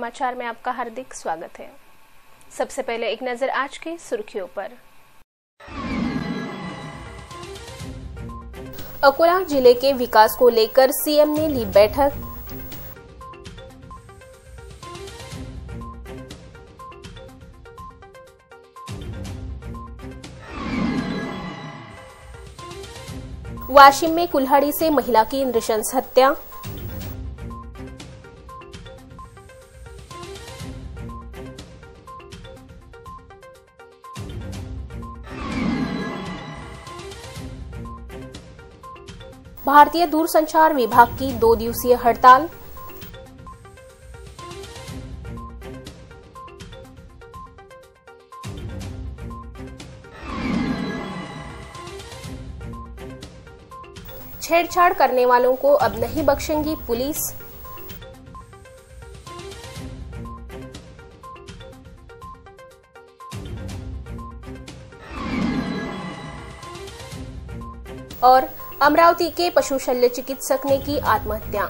समाचार में आपका हार्दिक स्वागत है। सबसे पहले एक नजर आज की सुर्खियों पर। अकोला जिले के विकास को लेकर सीएम ने ली बैठक। वाशिम में कुल्हाड़ी से महिला की नृशंस हत्या। भारतीय दूरसंचार विभाग की 2 दिवसीय हड़ताल। छेड़छाड़ करने वालों को अब नहीं बख्शेंगी पुलिस। और अमरावती के पशु शल्य चिकित्सक ने की आत्महत्या।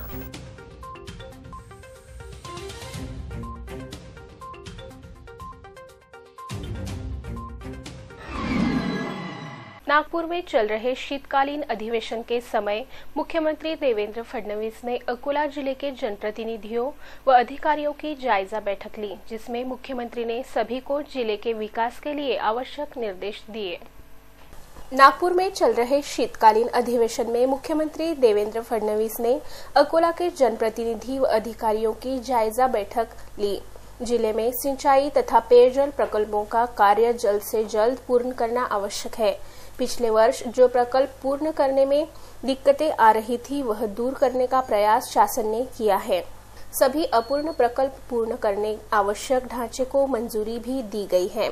नागपुर में चल रहे शीतकालीन अधिवेशन के समय मुख्यमंत्री देवेंद्र फडणवीस ने अकोला जिले के जनप्रतिनिधियों व अधिकारियों की जायजा बैठक ली, जिसमें मुख्यमंत्री ने सभी को जिले के विकास के लिए आवश्यक निर्देश दिए। नागपुर में चल रहे शीतकालीन अधिवेशन में मुख्यमंत्री देवेंद्र फडणवीस ने अकोला के जनप्रतिनिधि व अधिकारियों की जायजा बैठक ली। जिले में सिंचाई तथा पेयजल प्रकल्पों का कार्य जल्द से जल्द पूर्ण करना आवश्यक है। पिछले वर्ष जो प्रकल्प पूर्ण करने में दिक्कतें आ रही थी, वह दूर करने का प्रयास शासन ने किया है। सभी अपूर्ण प्रकल्प पूर्ण करने आवश्यक ढांचे को मंजूरी भी दी गई है।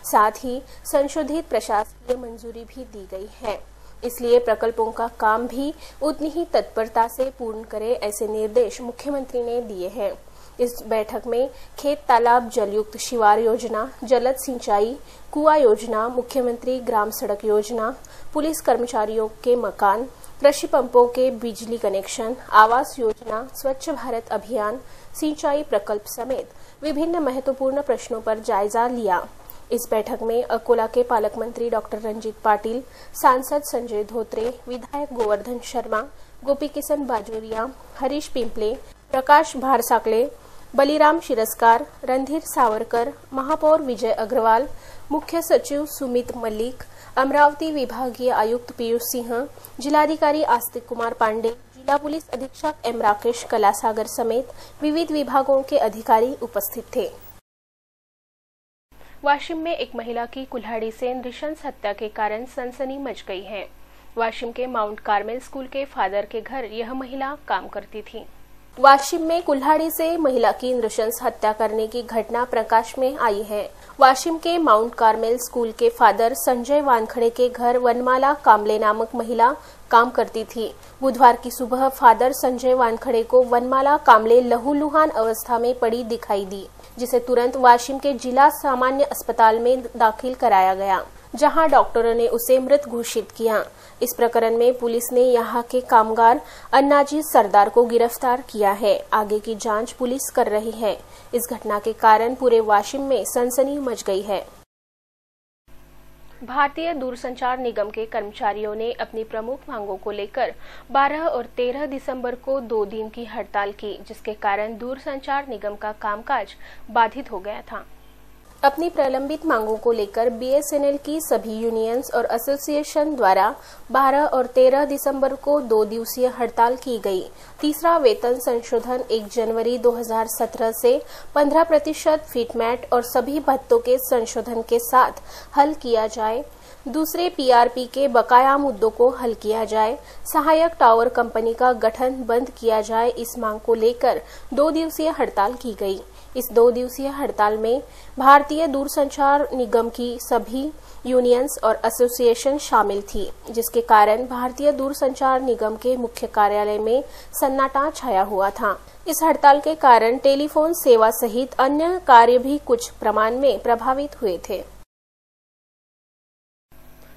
साथ ही संशोधित प्रशासकीय मंजूरी भी दी गई है। इसलिए प्रकल्पों का काम भी उतनी ही तत्परता से पूर्ण करे, ऐसे निर्देश मुख्यमंत्री ने दिए हैं। इस बैठक में खेत तालाब जलयुक्त शिवार योजना, जलद सिंचाई, कुआं योजना, मुख्यमंत्री ग्राम सड़क योजना, पुलिस कर्मचारियों के मकान, कृषि पंपों के बिजली कनेक्शन, आवास योजना, स्वच्छ भारत अभियान, सिंचाई प्रकल्प समेत विभिन्न महत्वपूर्ण प्रश्नों पर जायजा लिया। इस बैठक में अकोला के पालक मंत्री डॉक्टर रंजीत पाटिल, सांसद संजय धोत्रे, विधायक गोवर्धन शर्मा, गोपी किशन बाजोरिया, हरीश पिंपले, प्रकाश भारसाकले, बलिराम शिरस्कार, रणधीर सावरकर, महापौर विजय अग्रवाल, मुख्य सचिव सुमित मल्लिक, अमरावती विभागीय आयुक्त पीयूष सिंह, जिलाधिकारी आस्तिक कुमार पांडे, जिला पुलिस अधीक्षक एम राकेश कलासागर समेत विविध विभागों के अधिकारी उपस्थित थे। वाशिम में एक महिला की कुल्हाड़ी से नृशंस हत्या के कारण सनसनी मच गई है। वाशिम के माउंट कार्मेल स्कूल के फादर के घर यह महिला काम करती थी। वाशिम में कुल्हाड़ी से महिला की नृशंस हत्या करने की घटना प्रकाश में आई है। वाशिम के माउंट कार्मेल स्कूल के फादर संजय वानखड़े के घर वनमाला कामले नामक महिला काम करती थी। बुधवार की सुबह फादर संजय वानखड़े को वनमाला कामले लहूलुहान अवस्था में पड़ी दिखाई दी, जिसे तुरंत वाशिम के जिला सामान्य अस्पताल में दाखिल कराया गया, जहां डॉक्टरों ने उसे मृत घोषित किया। इस प्रकरण में पुलिस ने यहां के कामगार अन्नाजी सरदार को गिरफ्तार किया है। आगे की जांच पुलिस कर रही है। इस घटना के कारण पूरे वाशिम में सनसनी मच गई है। भारतीय दूरसंचार निगम के कर्मचारियों ने अपनी प्रमुख मांगों को लेकर 12 और 13 दिसंबर को 2 दिन की हड़ताल की, जिसके कारण दूरसंचार निगम का कामकाज बाधित हो गया था। अपनी प्रलंबित मांगों को लेकर बीएसएनएल की सभी यूनियंस और एसोसिएशन द्वारा 12 और 13 दिसंबर को 2 दिवसीय हड़ताल की गई। तीसरा वेतन संशोधन 1 जनवरी 2017 से 15% फिटमेट और सभी भत्तों के संशोधन के साथ हल किया जाए। दूसरे पीआरपी के बकाया मुद्दों को हल किया जाए। सहायक टावर कंपनी का गठन बंद किया जाए। इस मांग को लेकर 2 दिवसीय हड़ताल की गई। इस 2 दिवसीय हड़ताल में भारतीय दूरसंचार निगम की सभी यूनियंस और एसोसिएशन शामिल थी, जिसके कारण भारतीय दूरसंचार निगम के मुख्य कार्यालय में सन्नाटा छाया हुआ था। इस हड़ताल के कारण टेलीफोन सेवा सहित अन्य कार्य भी कुछ प्रमाण में प्रभावित हुए थे।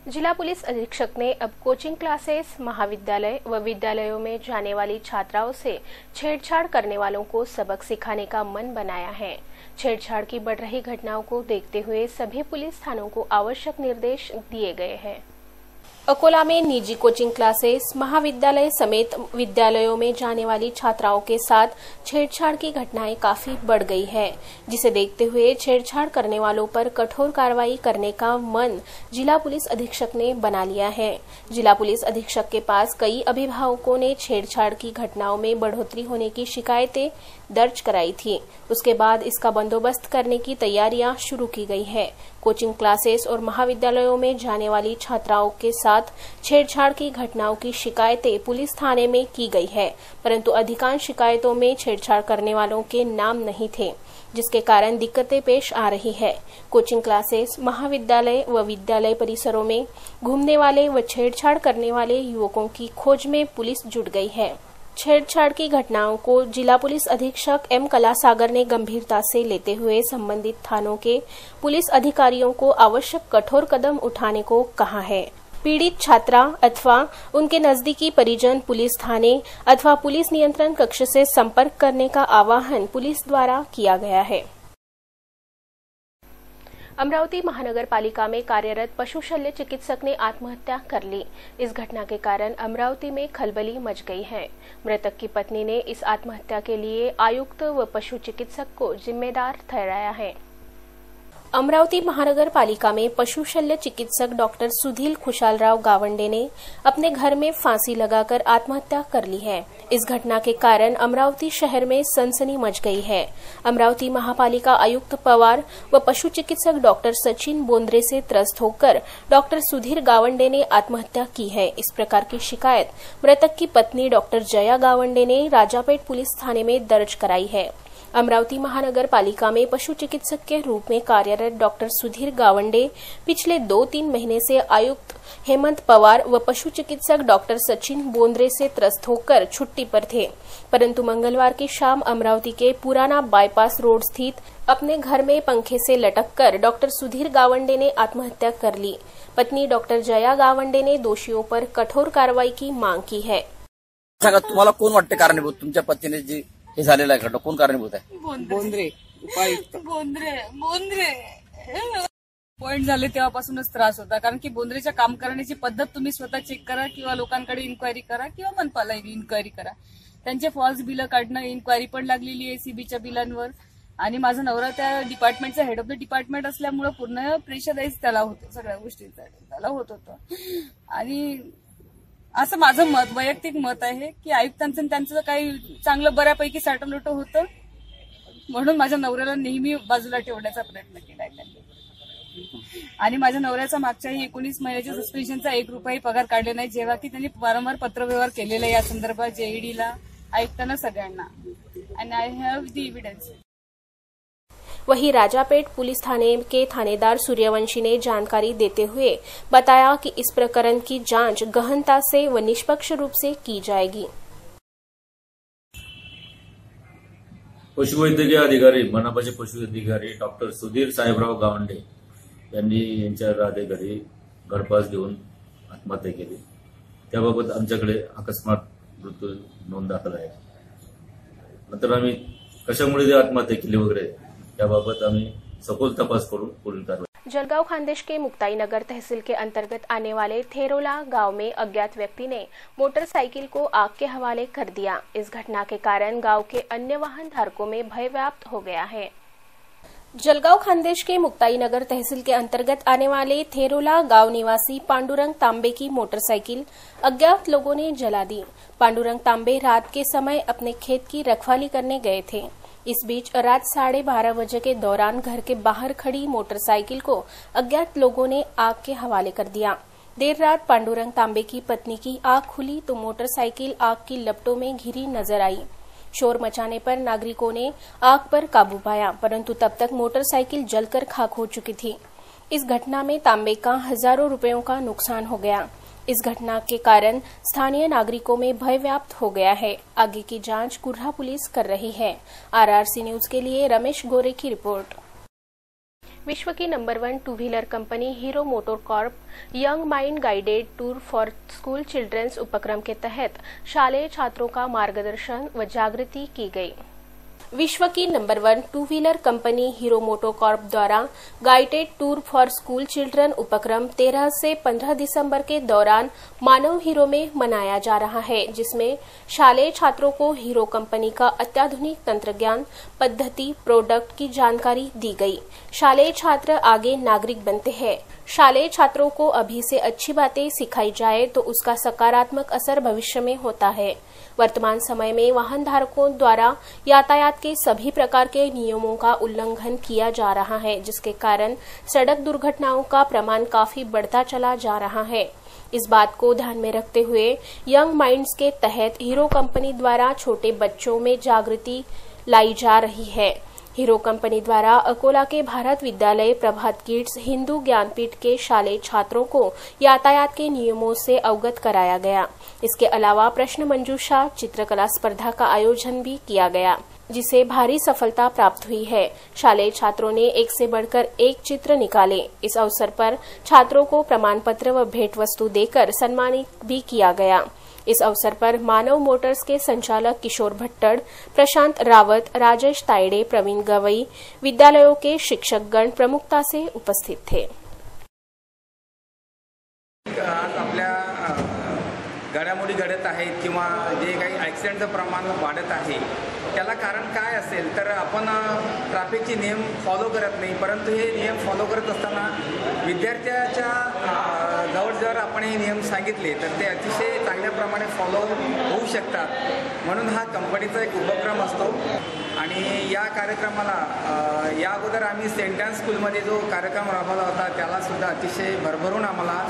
जिला पुलिस अधीक्षक ने अब कोचिंग क्लासेस, महाविद्यालय व विद्यालयों में जाने वाली छात्राओं से छेड़छाड़ करने वालों को सबक सिखाने का मन बनाया है। छेड़छाड़ की बढ़ रही घटनाओं को देखते हुए सभी पुलिस थानों को आवश्यक निर्देश दिए गए हैं। अकोला में निजी कोचिंग क्लासेस, महाविद्यालय समेत विद्यालयों में जाने वाली छात्राओं के साथ छेड़छाड़ की घटनाएं काफी बढ़ गई है, जिसे देखते हुए छेड़छाड़ करने वालों पर कठोर कार्रवाई करने का मन जिला पुलिस अधीक्षक ने बना लिया है। जिला पुलिस अधीक्षक के पास कई अभिभावकों ने छेड़छाड़ की घटनाओं में बढ़ोतरी होने की शिकायतें दर्ज कराई थी। उसके बाद इसका बंदोबस्त करने की तैयारियां शुरू की गई है। कोचिंग क्लासेस और महाविद्यालयों में जाने वाली छात्राओं के साथ छेड़छाड़ की घटनाओं की शिकायतें पुलिस थाने में की गई है, परंतु अधिकांश शिकायतों में छेड़छाड़ करने वालों के नाम नहीं थे, जिसके कारण दिक्कतें पेश आ रही है। कोचिंग क्लासेस, महाविद्यालय व विद्यालय परिसरों में घूमने वाले व छेड़छाड़ करने वाले युवकों की खोज में पुलिस जुट गई है। छेड़छाड़ की घटनाओं को जिला पुलिस अधीक्षक एम कलासागर ने गंभीरता से लेते हुए संबंधित थानों के पुलिस अधिकारियों को आवश्यक कठोर कदम उठाने को कहा है। पीड़ित छात्रा अथवा उनके नजदीकी परिजन पुलिस थाने अथवा पुलिस नियंत्रण कक्ष से संपर्क करने का आह्वान पुलिस द्वारा किया गया है। अमरावती महानगर पालिका में कार्यरत पशु शल्य चिकित्सक ने आत्महत्या कर ली। इस घटना के कारण अमरावती में खलबली मच गई है। मृतक की पत्नी ने इस आत्महत्या के लिए आयुक्त व पशु चिकित्सक को जिम्मेदार ठहराया है। अमरावती महानगर पालिका में पशु शल्य चिकित्सक डॉक्टर सुधीर खुशालराव गावंडे ने अपने घर में फांसी लगाकर आत्महत्या कर ली है। इस घटना के कारण अमरावती शहर में सनसनी मच गई है। अमरावती महापालिका आयुक्त पवार व पशु चिकित्सक डॉक्टर सचिन बोंद्रे से त्रस्त होकर डॉक्टर सुधीर गावंडे ने आत्महत्या की है। इस प्रकार की शिकायत मृतक की पत्नी डॉक्टर जया गावंडे ने राजापेट पुलिस थाने में दर्ज कराई है। अमरावती महानगर पालिका में पशु चिकित्सक के रूप में कार्यरत डॉक्टर सुधीर गावंडे पिछले 2-3 महीने से आयुक्त हेमंत पवार व पशु चिकित्सक डॉक्टर सचिन बोंद्रे से त्रस्त होकर छुट्टी पर थे, परंतु मंगलवार की शाम अमरावती के पुराना बाईपास रोड स्थित अपने घर में पंखे से लटककर डॉक्टर सुधीर गावंडे ने आत्महत्या कर ली। पत्नी डॉक्टर जया गावंडे ने दोषियों पर कठोर कार्रवाई की मांग की है। तुम्हाला कोण वाटते कारणीभूत? तुमच्या पत्नीने जी हे झालेला आहे घटना कोण कारणीभूत आहे? बोंद्रे उपायुक्त बोंद्रे पॉइंट झाले तेव्हापासूनच त्रास होता, कारण की बोंद्रेच्या काम करण्याची पद्धत तुम्ही स्वतः चेक करा किंवा लोकांकडे इन्क्वायरी करा किंवा मनपाला इन्क्वायरी करा. त्यांचे फॉल्स बिलं काढणं, इन्क्वायरी पण लागलेली आहे सीबीच्या बिलांवर. आणि माझा नवरा त्या डिपार्टमेंटचा हेड ऑफ द डिपार्टमेंट असल्यामुळे पूर्ण प्रेशराईज त्याला होतं, सगळ्या गोष्टींचा त्याला होत होतं. आणि असं माझं मत, वैयक्तिक मत आहे की आयुक्तांचं त्यांचं काही चांगलं बऱ्यापैकी साठवलोट होतं, म्हणून माझ्या नवऱ्याला नेहमी बाजूला ठेवण्याचा प्रयत्न केलाय त्यांनी. आणि माझ्या नवऱ्याचा मागच्याही 19 महिन्याच्या सस्पेन्शनचा 1 रुपयाही पगार काढले नाही, जेव्हा की त्यांनी वारंवार पत्रव्यवहार केलेला या संदर्भात जेईडीला, आयुक्तांना, सगळ्यांना. And I have the evidence. वहीं राजापेट पुलिस थाने के थानेदार सूर्यवंशी ने जानकारी देते हुए बताया कि इस प्रकरण की जांच गहनता से व निष्पक्ष रूप से की जाएगी। पशुवैद्यकीय अधिकारी, मनापाचे पशु अधिकारी डॉक्टर सुधीर साहेबराव गावंडे यांनी यांच्या राधे घरी घरपास घेऊन आत्महत्या केली. त्याबाबत आमच्याकडे अकस्मात मृत्यू नोंद दाखल आहे. नंतर आम्ही कशामुळे आत्महत्या केली वगैरे त्याबाबत आम्ही सखोल तपास करून पुढील कारवाई. जलगांव खानदेश के मुक्ताई नगर तहसील के अंतर्गत आने वाले थेरोला गांव में अज्ञात व्यक्ति ने मोटरसाइकिल को आग के हवाले कर दिया। इस घटना के कारण गांव के अन्य वाहन धारकों में भय व्याप्त हो गया है। जलगांव खानदेश के मुक्ताई नगर तहसील के अंतर्गत आने वाले थेरोला गांव निवासी पांडुरंग तांबे की मोटरसाइकिल अज्ञात लोगों ने जला दी। पांडुरंग तांबे रात के समय अपने खेत की रखवाली करने गए थे। इस बीच रात 12:30 बजे के दौरान घर के बाहर खड़ी मोटरसाइकिल को अज्ञात लोगों ने आग के हवाले कर दिया। देर रात पांडुरंग तांबे की पत्नी की आंख खुली तो मोटरसाइकिल आग की लपटों में घिरी नजर आई। शोर मचाने पर नागरिकों ने आग पर काबू पाया, परंतु तब तक मोटरसाइकिल जलकर खाक हो चुकी थी। इस घटना में तांबे का हजारों रुपयों का नुकसान हो गया। इस घटना के कारण स्थानीय नागरिकों में भय व्याप्त हो गया है। आगे की जांच कुर्हा पुलिस कर रही है। आरआरसी न्यूज के लिए रमेश गोरे की रिपोर्ट। विश्व की number 1 two wheeler company Hero Motor Corp young mind guided tour for school children's उपक्रम के तहत शालेय छात्रों का मार्गदर्शन व जागृति की गई। विश्व की number 1 two wheeler company Hero MotoCorp द्वारा guided tour for school children उपक्रम 13 से 15 दिसंबर के दौरान मानव हीरो में मनाया जा रहा है, जिसमें शालेय छात्रों को हीरो कंपनी का अत्याधुनिक तंत्रज्ञान, पद्धति, प्रोडक्ट की जानकारी दी गई। शालेय छात्र आगे नागरिक बनते हैं। शालेय छात्रों को अभी से अच्छी बातें सिखाई जाए तो उसका सकारात्मक असर भविष्य में होता है। वर्तमान समय में वाहन धारकों द्वारा यातायात के सभी प्रकार के नियमों का उल्लंघन किया जा रहा है, जिसके कारण सड़क दुर्घटनाओं का प्रमाण काफी बढ़ता चला जा रहा है। इस बात को ध्यान में रखते हुए यंग माइंड्स के तहत हीरो कंपनी द्वारा छोटे बच्चों में जागृति लाई जा रही है। हीरो कंपनी द्वारा अकोला के भारत विद्यालय, प्रभात किड्स, हिंदू ज्ञानपीठ के शालेय छात्रों को यातायात के नियमों से अवगत कराया गया। इसके अलावा प्रश्न मंजूषा चित्रकला स्पर्धा का आयोजन भी किया गया, जिसे भारी सफलता प्राप्त हुई है। शालेय छात्रों ने एक से बढ़कर एक चित्र निकाले। इस अवसर पर छात्रों को प्रमाण पत्र व भेंट वस्तु देकर सम्मानित भी किया गया। इस अवसर पर मानव मोटर्स के संचालक किशोर भट्टड़, प्रशांत रावत, राजेश तायडे, प्रवीण गवई, विद्यालयों के शिक्षकगण प्रमुखता से उपस्थित थे। आज आपल्या घडामोडी घडत आहेत किंवा जे काही ॲक्सिडेंटचं प्रमाण वाढत आहे, त्याला कारण काय असेल तर आपण ट्रॅफिकचे नियम फॉलो करत नाही, परंतु हे नियम फॉलो करत असताना विद्यार्थ्याच्या जवळ जर आपण हे नियम सांगितले तर ते अतिशय चांगल्याप्रमाणे फॉलो होऊ शकतात। म्हणून हा कंपनीचा एक उपक्रम असतो आणि या कार्यक्रमाला या अगोदर आम्ही सेंट ॲन स्कूलमध्ये जो कार्यक्रम राबवला होता त्याला सुद्धा अतिशय भरभरून आम्हाला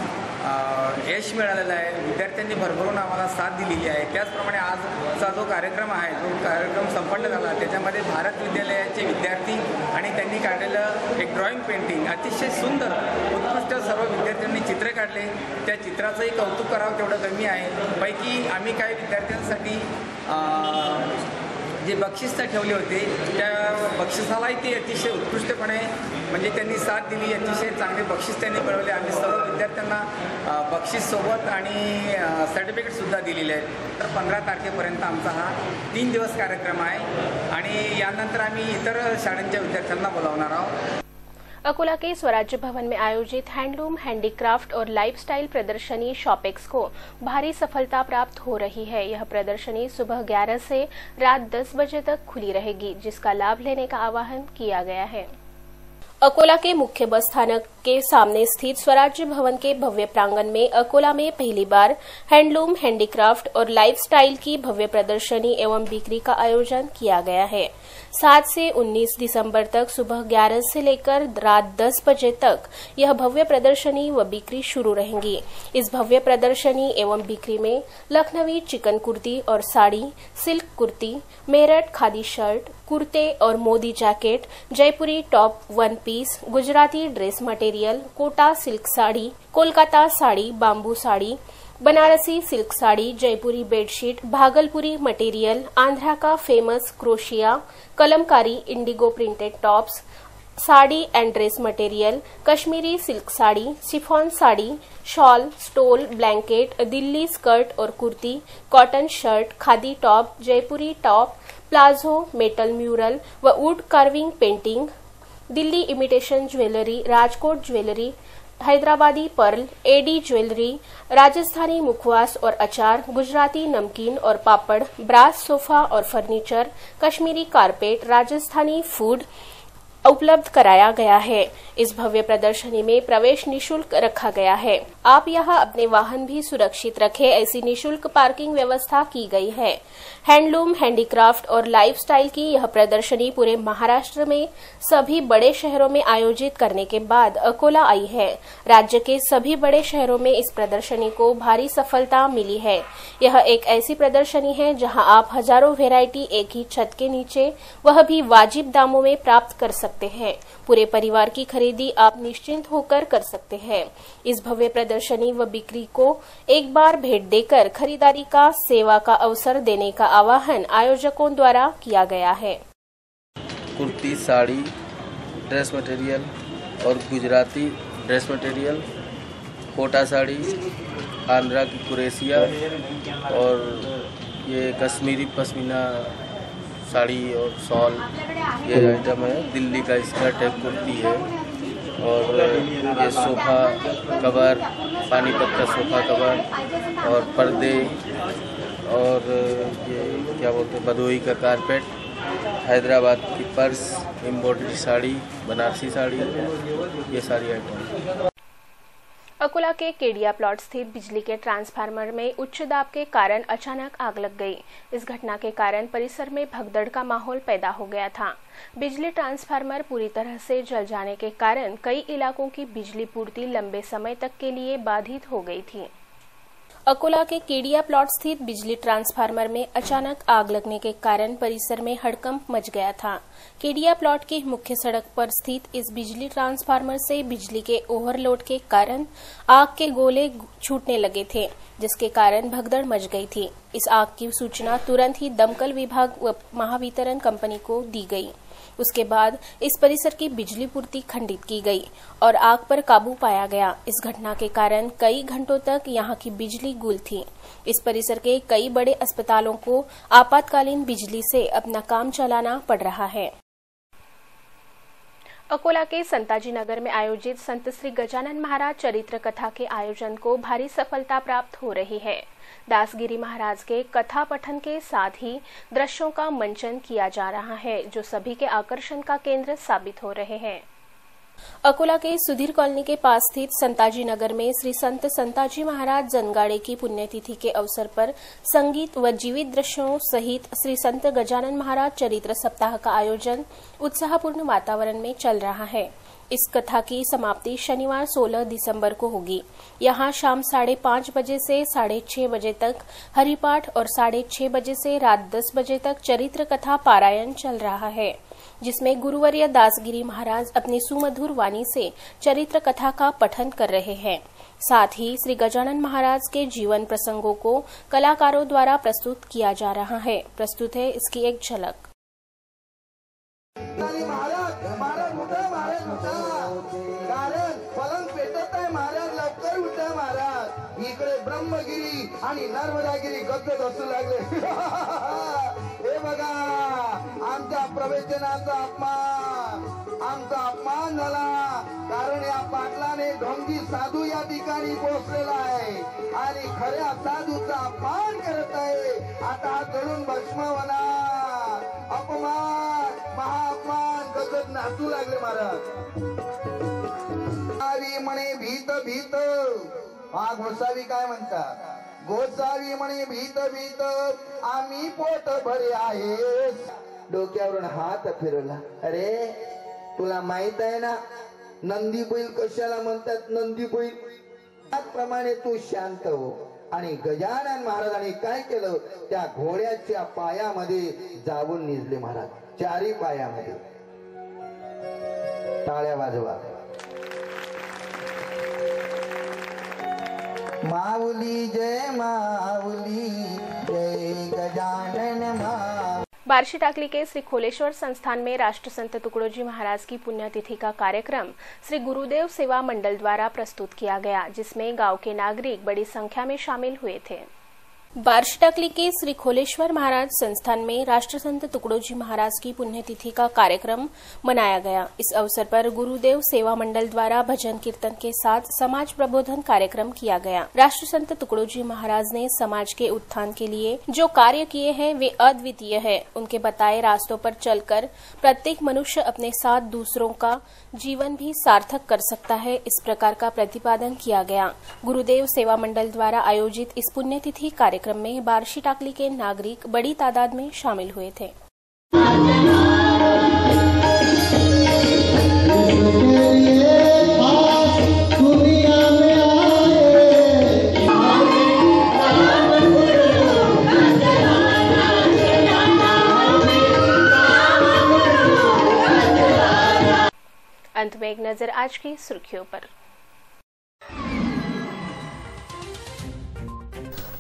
यश मिळालेलं आहे। विद्यार्थ्यांनी भरभरून आम्हाला साथ दिलेली आहे। त्याचप्रमाणे आजचा जो कार्यक्रम आहे, जो कार्यक्रम संपन्न झाला त्याच्यामध्ये भारत विद्यालयाचे विद्यार्थी आणि त्यांनी काढलेलं एक ड्रॉइंग पेंटिंग अतिशय सुंदर उत्कृष्ट सर्व विद्यार्थ्यांनी चित्र काढले। त्या चित्राचंही कौतुक करावं तेवढं कमी आहे। पैकी आम्ही काही विद्यार्थ्यांसाठी जे बक्षीस ठेवले होते त्या बक्षिसालाही ते अतिशय उत्कृष्टपणे म्हणजे त्यांनी साथ दिली, अतिशय चांगले बक्षीस त्यांनी मिळवले। आम्ही सर्व विद्यार्थ्यांना बक्षीस सोबत आणि सर्टिफिकेटसुद्धा दिलेले आहेत। तर 15 तारखेपर्यंत आमचा हा 3 दिवस कार्यक्रम आहे आणि यानंतर आम्ही इतर शाळांच्या विद्यार्थ्यांना बोलावणार आहोत। अकोला के स्वराज्य भवन में आयोजित हैंडलूम, हैंडीक्राफ्ट और लाइफस्टाइल प्रदर्शनी शॉपेक्स को भारी सफलता प्राप्त हो रही है। यह प्रदर्शनी सुबह 11 से रात 10 बजे तक खुली रहेगी, जिसका लाभ लेने का आह्वान किया गया है। अकोला के मुख्य बस स्थानक के सामने स्थित स्वराज्य भवन के भव्य प्रांगण में अकोला में पहली बार हैंडलूम, हैंडीक्राफ्ट और लाइफस्टाइल की भव्य प्रदर्शनी एवं बिक्री का आयोजन किया गया है। 7 से 19 दिसंबर तक सुबह 11 से लेकर रात 10 बजे तक यह भव्य प्रदर्शनी व बिक्री शुरू रहेंगी। इस भव्य प्रदर्शनी एवं बिक्री में लखनवी चिकन कुर्ती और साड़ी, सिल्क कुर्ती, मेरठ खादी शर्ट, कुर्ते और Modi jacket, Jaipuri top one piece, Gujarati dress material, Kota silk sari, Kolkata sari, bamboo sari, Banarasi silk sari, Jaipuri bedsheet, Bhagalpuri material, Andhra का famous crochet, Kalamkari, indigo printed tops, sari and dress material, Kashmiri silk sari, chiffon sari, shawl, stole, blanket, Delhi skirt और कुर्ती, cotton shirt, khadi top, Jaipuri top, palazzo, metal mural व wood carving painting, Delhi imitation jewellery, Rajkot jewellery, Hyderabadi pearl, AD jewellery, Rajasthani मुखवास और अचार, गुजराती नमकीन और papad, brass sofa और furniture, Kashmiri carpet, Rajasthani food उपलब्ध कराया गया है। इस भव्य प्रदर्शनी में प्रवेश निशुल्क रखा गया है। आप यहां अपने वाहन भी सुरक्षित रखें, ऐसी निशुल्क पार्किंग व्यवस्था की गई है। हैंडलूम, हैंडीक्राफ्ट और लाइफस्टाइल की यह प्रदर्शनी पूरे महाराष्ट्र में सभी बड़े शहरों में आयोजित करने के बाद अकोला आई है। राज्य के सभी बड़े शहरों में इस प्रदर्शनी को भारी सफलता मिली है। यह एक ऐसी प्रदर्शनी है जहां आप हजारों वेराइटी एक ही छत के नीचे, वह भी वाजिब दामों में प्राप्त कर सकते हैं। पूरे परिवार की खरीदी आप निश्चिंत होकर कर सकते हैं। इस भव्य प्रदर्शनी व बिक्री को एक बार भेंट देकर खरीदारी का, सेवा का अवसर देने का आह्वान आयोजकों द्वारा किया गया है। कुर्ती, साड़ी, ड्रेस मटेरियल, और गुजराती ड्रेस मटेरियल, कोटा साड़ी, आंध्रा की कुरेसिया और ये कश्मीरी पश्मीना साड़ी और शॉल, ये आइटम है। दिल्ली का स्कर्ट है, कुर्ती है और ये सोफ़ा कवर, पानीपत का सोफ़ा कवर और पर्दे और ये क्या बोलते हैं बदोई का कारपेट, हैदराबाद की पर्स, एम्ब्रॉयडरी साड़ी, बनारसी साड़ी, ये सारी आइटम। अकोला के केडिया प्लॉट स्थित बिजली के ट्रांसफार्मर में उच्च दाब के कारण अचानक आग लग गई। इस घटना के कारण परिसर में भगदड़ का माहौल पैदा हो गया था। बिजली ट्रांसफार्मर पूरी तरह से जल जाने के कारण कई इलाकों की बिजली पूर्ति लंबे समय तक के लिए बाधित हो गई थी। अकोला के केडिया प्लॉट स्थित बिजली ट्रांसफार्मर में अचानक आग लगने के कारण परिसर में हड़कंप मच गया था। केडिया प्लॉट की मुख्य सड़क पर स्थित इस बिजली ट्रांसफार्मर से बिजली के ओवरलोड के कारण आग के गोले छूटने लगे थे, जिसके कारण भगदड़ मच गई थी। इस आग की सूचना तुरंत ही दमकल विभाग व महावितरण कंपनी को दी गई। उसके बाद इस परिसर की बिजली पूर्ति खंडित की गई और आग पर काबू पाया गया। इस घटना के कारण कई घंटों तक यहां की बिजली गुल थी। इस परिसर के कई बड़े अस्पतालों को आपातकालीन बिजली से अपना काम चलाना पड़ रहा है। अकोला के संताजी नगर में आयोजित संत श्री गजानन महाराज चरित्र कथा के आयोजन को भारी सफलता प्राप्त हो रही है। दासगिरी महाराज के कथा पठन के साथ ही दृश्यों का मंचन किया जा रहा है, जो सभी के आकर्षण का केंद्र साबित हो रहे हैं। अकोला के सुधीर कॉलोनी के पास स्थित संताजी नगर में श्री संत संताजी महाराज जनगाड़े की पुण्यतिथि के अवसर पर संगीत व जीवित दृश्यों सहित श्री संत गजानन महाराज चरित्र सप्ताह का आयोजन उत्साहपूर्ण वातावरण में चल रहा है। इस कथा की समाप्ति शनिवार 16 दिसंबर को होगी। यहां शाम 5:30 बजे से 6:30 बजे तक हरिपाठ और 6:30 बजे से रात 10 बजे तक चरित्र कथा पारायण चल रहा है, जिसमें गुरुवर्य दासगिरी महाराज अपनी सुमधुर वाणी से चरित्र कथा का पठन कर रहे हैं। साथ ही श्री गजानन महाराज के जीवन प्रसंगों को कलाकारों द्वारा प्रस्तुत किया जा रहा है। प्रस्तुत है इसकी एक झलक। इकडे ब्रह्मगिरी आणि नर्मदागिरी गद्द असू लागले। हे बघा, आमच्या प्रवचनाचा अपमान झाला, कारण या पाटलाने ढोंगी साधू या ठिकाणी पोहोचलेला आहे आणि खऱ्या साधूचा अपमान करत आहे। आता हा तरुण भस्म होना, अपमान, महाअपमान, गद्द नाचू लागले महाराज। म्हणे भीत भीत, हा गोसावी काय म्हणतात, गोसावी म्हणे भीत भीत आम्ही पोट भरे आहे। डोक्यावरून हात फिरवला। अरे तुला माहित आहे ना नंदी बैल कशाला म्हणतात, नंदी बैल? त्याप्रमाणे तू शांत हो। आणि गजानन महाराजांनी काय केलं, त्या घोड्याच्या पायामध्ये जाऊन निजले महाराज, चारी पायामध्ये। टाळ्या वाजवा। माऊली जय माऊली, जय गजानन माऊली। बार्शी टाकली के श्री खोलेश्वर संस्थान में राष्ट्र संत तुकडोजी महाराज की पुण्यतिथि का कार्यक्रम श्री गुरुदेव सेवा मंडल द्वारा प्रस्तुत किया गया, जिसमें गांव के नागरिक बड़ी संख्या में शामिल हुए थे। बार्शी टाकली के श्री खोलेश्वर महाराज संस्थान में राष्ट्र संत तुकडोजी महाराज की पुण्यतिथि का कार्यक्रम मनाया गया। इस अवसर पर गुरुदेव सेवा मंडल द्वारा भजन कीर्तन के साथ समाज प्रबोधन कार्यक्रम किया गया। राष्ट्र संत तुकडोजी महाराज ने समाज के उत्थान के लिए जो कार्य किए हैं वे अद्वितीय है। उनके बताए रास्तों पर चलकर प्रत्येक मनुष्य अपने साथ दूसरों का जीवन भी सार्थक कर सकता है, इस प्रकार का प्रतिपादन किया गया। गुरुदेव सेवा मंडल द्वारा आयोजित इस पुण्यतिथि कार्यक्रम में बार्शी टाकली के नागरिक बड़ी तादाद में शामिल हुए थे। अंत में एक नजर आज की सुर्खियों पर।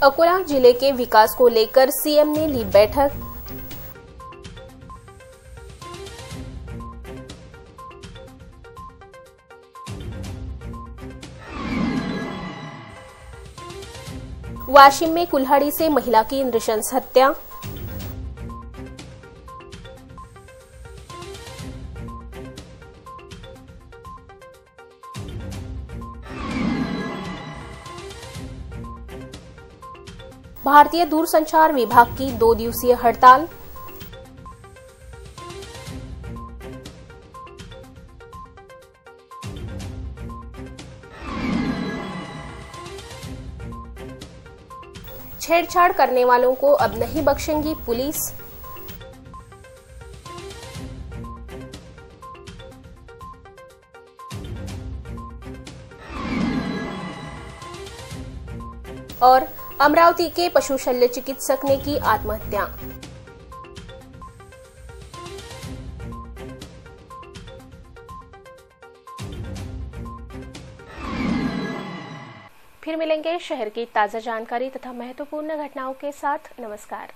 अकोला जिले के विकास को लेकर सीएम ने ली बैठक। वाशिम में कुल्हाड़ी से महिला की नृशंस हत्या। भारतीय दूरसंचार विभाग की 2 दिवसीय हड़ताल। छेड़छाड़ करने वालों को अब नहीं बख्शेंगी पुलिस। और अमरावती के पशु शल्य चिकित्सक ने की आत्महत्या। फिर मिलेंगे शहर की ताजा जानकारी तथा महत्वपूर्ण घटनाओं के साथ। नमस्कार।